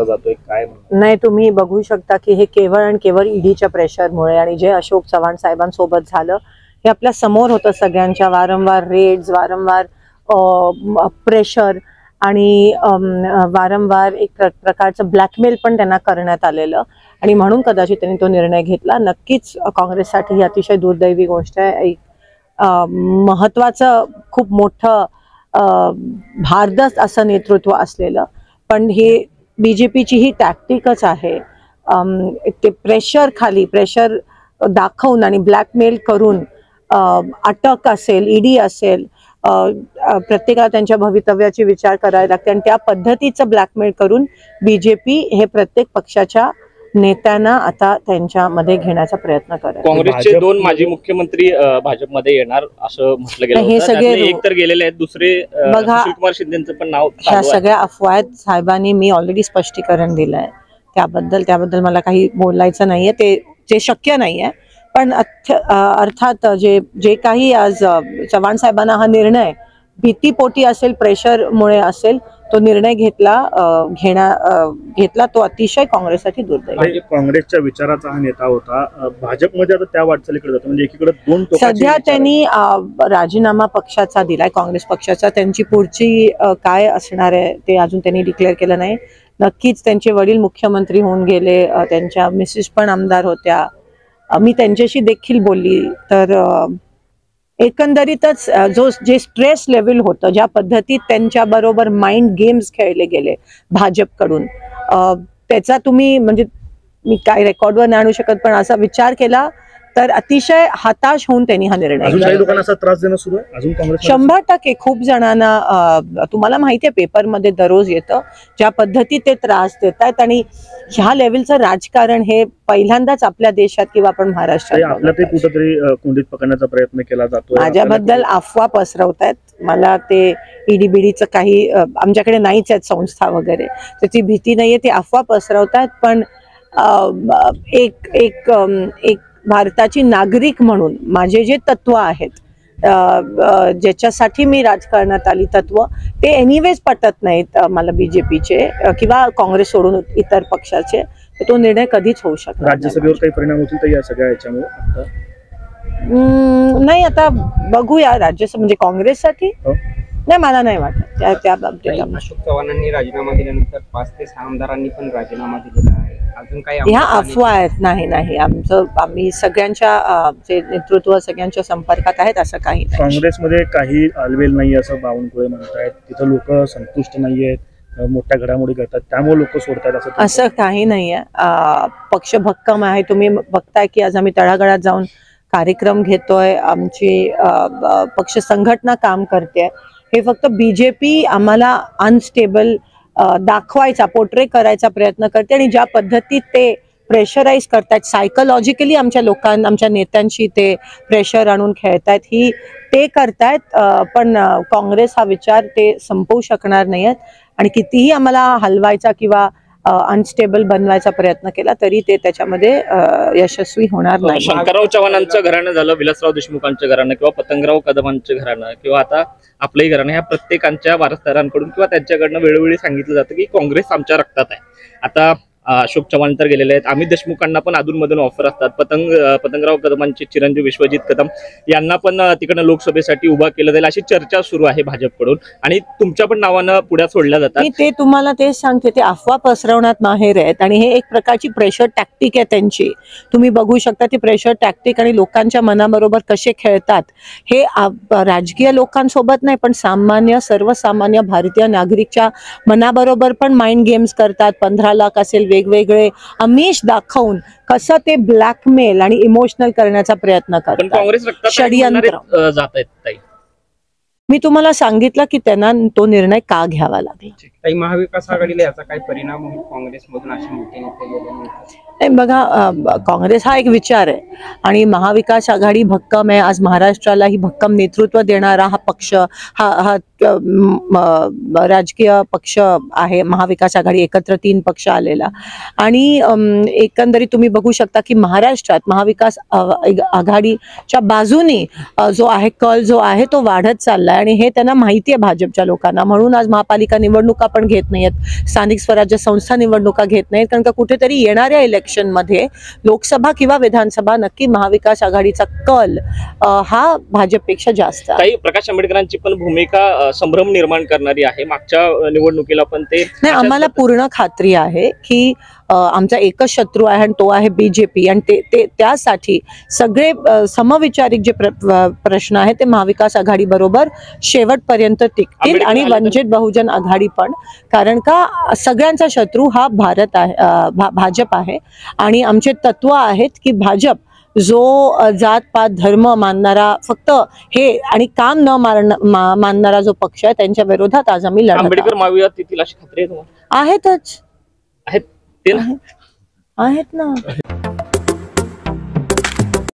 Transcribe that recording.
घेतला जातोय, काय नाही तुम्ही बघू शकता की हे केवळ आणि केवळ ईडीच्या प्रेशरमुळे आणि जे अशोक चव्हाण साहेबांसोबत झालं हे आपल्या समोर होतं सगळ्यांच्या, वारंवार रेड्स, वारंवार प्रेशर आणि वारंवार एक प्रकारचं ब्लॅकमेल पण त्यांना करण्यात आलेलं आणि म्हणून कदाचित त्यांनी तो निर्णय घेतला. नक्कीच काँग्रेससाठी ही अतिशय दुर्दैवी गोष्ट आहे. एक महत्त्वाचं खूप मोठं भारदस्त असं नेतृत्व असलेलं, पण हे बीजेपीची ही टॅक्टिकच आहे. ते प्रेशर दाखवून आणि ब्लॅकमेल करून अटक असेल, ईडी असेल, प्रत्येकाला त्यांच्या भवितव्याची विचार करायला लागते आणि त्या पद्धतीचं ब्लॅकमेल करून बीजेपी हे प्रत्येक पक्षाच्या नेत्यांना आता त्यांच्यामध्ये घेण्याचा प्रयत्न करत. काँग्रेसचे 2 माजी मुख्यमंत्री भाजपमध्ये येणार असं म्हटलं गेलं. हे सगळे एक तर गेलेले आहेत, दुसरे सुशीलकुमार शिंदेचं पण नाव. ह्या सगळ्या अफवा आहेत. साहेबांनी मी ऑलरेडी स्पष्टीकरण दिलंय त्याबद्दल मला काही बोलायचं नाहीये, ते शक्य नाहीये. पण अर्थात जे काही आज चव्हाण साहेबांना हा निर्णय भीतीपोटी असेल, प्रेशरमुळे असेल, तो निर्णय घेतला तो अतिशय काँग्रेससाठी दुर्दैवी. काँग्रेसच्या विचाराचा हा नेता होता, भाजपमध्ये आता त्या वाटचालीकडे जातो. म्हणजे एकीकडे 2 सध्या त्यांनी राजीनामा पक्षाचा दिलाय, काँग्रेस पक्षाचा. त्यांची पुढची काय असणार आहे ते अजून त्यांनी डिक्लेअर केलं नाही. नक्कीच त्यांचे वडील मुख्यमंत्री होऊन गेले, त्यांच्या मिसेस पण आमदार होत्या, मी त्यांच्याशी देखील बोलली. तर एकंदरीतच जे स्ट्रेस लेवल होतं, ज्या पद्धतीत त्यांच्या बरोबर माइंड गेम्स खेळले गेले भाजपकडून, त्याचा तुम्ही म्हणजे मी काय रेकॉर्डवर नाही आणू शकत, पण असा विचार केला तर अतिशय हताश होऊन त्यांनी हा निर्णय घेतला. त्रास देणं सुरू आहे अजून काँग्रेस 100%. खूप जणांना तुम्हाला माहिती आहे पेपरमध्ये दररोज येतं ज्या पद्धतीत ते त्रास देत आहेत आणि ह्या लेवलचं राजकारण हे पहिल्यांदाच आपल्या देशात किंवा आपण महाराष्ट्रात आपल्यातही कुठेतरी कोंडीत पकडण्याचा प्रयत्न केला जातो. माझ्याबद्दल अफवा पसरवतायत. मला ते ईडीबीडीचं काही आमच्याकडे नाहीच आहेत संस्था वगैरे, त्याची भीती नाहीये, ते अफवा पसरवतायत. पण एक भारताची नागरिक म्हणून माझे जे तत्व आहेत, ज्याच्यासाठी मी राजकारणात आली, तत्व ते एनिवेज पटत नाहीत मला बीजेपीचे किंवा काँग्रेस सोडून इतर पक्षाचे, तर तो निर्णय कधीच होऊ शकतो. राज्यसभेवर काही परिणाम होतील तर या सगळ्या याच्यामुळे नाही, आता बघूया. राज्यसभा म्हणजे काँग्रेससाठी नाही, मला नाही वाटत त्या बाबतीत. अशोक चव्हाणांनी राजीनामा दिल्यानंतर 5 ते 6 आमदारांनी पण राजीनामा दिलेला आहे. अजून काही ह्या अफवा आहेत. नाही, आम्ही सगळ्यांच्या जे नेतृत्व सगळ्यांच्या संपर्कात आहेत, असं काही नाही. काँग्रेसमध्ये काही आलवेल नाही असं बावनकुळे म्हणतायत. तिथं लोक संतुष्ट नाहीयेत, मोठ्या घडामोडी करतात, त्यामुळे लोक सोडतात असं काही नाहीये. पक्ष भक्कम आहे. तुम्ही बघताय की आज आम्ही तळागाळात जाऊन कार्यक्रम घेतोय, आमची पक्ष संघटना काम करते. हे फक्त बीजेपी आम्हाला अनस्टेबल दाखवायचा, पोर्ट्रे करायचा प्रयत्न करते आणि ज्या पद्धतीत ते प्रेशराईज करतात सायकोलॉजिकली आमच्या लोकांना, आमच्या नेत्यांशी ते प्रेशर आणून खेळतायत, ते करतायत. पण काँग्रेस हा विचार ते संपवू शकणार नाहीयेत आणि कितीही आम्हाला हलवायचा किंवा अनस्टेबल बनवायचा प्रयत्न केला तरी ते त्याच्यामध्ये यशस्वी होणार नाही. शंकरराव चव्हाणांचं घराणं झालं, विलासराव देशमुखांचं घराणं किंवा पतंगराव कदमांचं घराणं किंवा आता आपलंही घराणं, ह्या प्रत्येकांच्या वारसदारांकडून किंवा त्यांच्याकडनं वेळोवेळी सांगितलं जातं की काँग्रेस आमच्या रक्तात आहे. आता अशोक चव्हाण तर गेलेले आहेत, अमित देशमुखांना पण अधूनमधून ऑफर असतात. पतंगराव कदमांचे चिरंजीव विश्वजित कदम यांना पण तिकडनं लोकसभेसाठी उभा केलं जाईल अशी चर्चा सुरू आहे भाजपकडून आणि तुमच्या पण नावानं पुढे सोडल्या जातात. ते तुम्हाला तेच सांगते, ते अफवा पसरवण्यात माहेर आहेत आणि हे एक प्रकारची प्रेशर टॅक्टिक आहे त्यांची. तुम्ही बघू शकता ती प्रेशर टॅक्टिक आणि लोकांच्या मनाबरोबर कसे खेळतात हे राजकीय लोकांसोबत नाही, पण सर्वसामान्य भारतीय नागरिकच्या मनाबरोबर पण माइंड गेम्स करतात. 15 लाख असेल, वेगवेगळे आमिष दाखवून कसं ते ब्लॅकमेल आणि इमोशनल करण्याचा प्रयत्न करतात. काँग्रेस षडयंत्र जात आहेत. मी तुम्हाला सांगितलं की त्यांना तो निर्णय का घ्यावा लागला. काही महाविकास आघाडीला याचा काय परिणाम होईल काँग्रेसमधून असे मोठे नेते गेल्यानंतर? बघा, काँग्रेस हा एक विचार आहे आणि महाविकास आघाडी भक्कम आहे. आज महाराष्ट्राला ही भक्कम नेतृत्व देणारा हा पक्ष, हा राजकीय पक्ष आहे. महाविकास आघाडी एकत्र 3 पक्ष आलेला आणि एकंदरीत तुम्ही बघू शकता की महाराष्ट्रात महाविकास आघाडीच्या बाजूने जो आहे कल जो आहे तो वाढत चाललाय आणि हे त्यांना माहिती आहे भाजपच्या लोकांना. म्हणून आज महापालिका निवडणुका आपण घेत नाहीयेत, स्थानिक स्वराज्य संस्था निवडणुका घेत नाहीत, कारण का कुठेतरी येणाऱ्या इलेक्शनमध्ये लोकसभा किंवा विधानसभा नक्की महाविकास आघाडीचा कल हा भाजपपेक्षा जास्त आहे. काही प्रकाश आंबेडकरांची पण भूमिका संभ्रम निर्माण करणारी आहे. मागच्या निवडणुकीला पण ते नाही, आम्हाला पूर्ण खात्री आहे की आमचा एकच शत्रू आहे आणि तो आहे बीजेपी, आणि ते त्यासाठी सगळे समविचारिक जे प्रश्न आहेत ते महाविकास आघाडी बरोबर शेवटपर्यंत टिकतील आणि वंचित बहुजन आघाडी पण, कारण का सगळ्यांचा शत्रू हा भारत आहे, भाजप आहे. आणि आमचे तत्व आहेत की भाजप जो जात पात धर्म मानणारा फक्त हे आणि काम न मानणारा जो पक्ष आहे त्यांच्या विरोधात आज आम्ही लढत आंबेडकर महाविवाद येतील अशी खात्री आहे तुम्हाला? आहेतच आहेत ते ना? आहेत ना.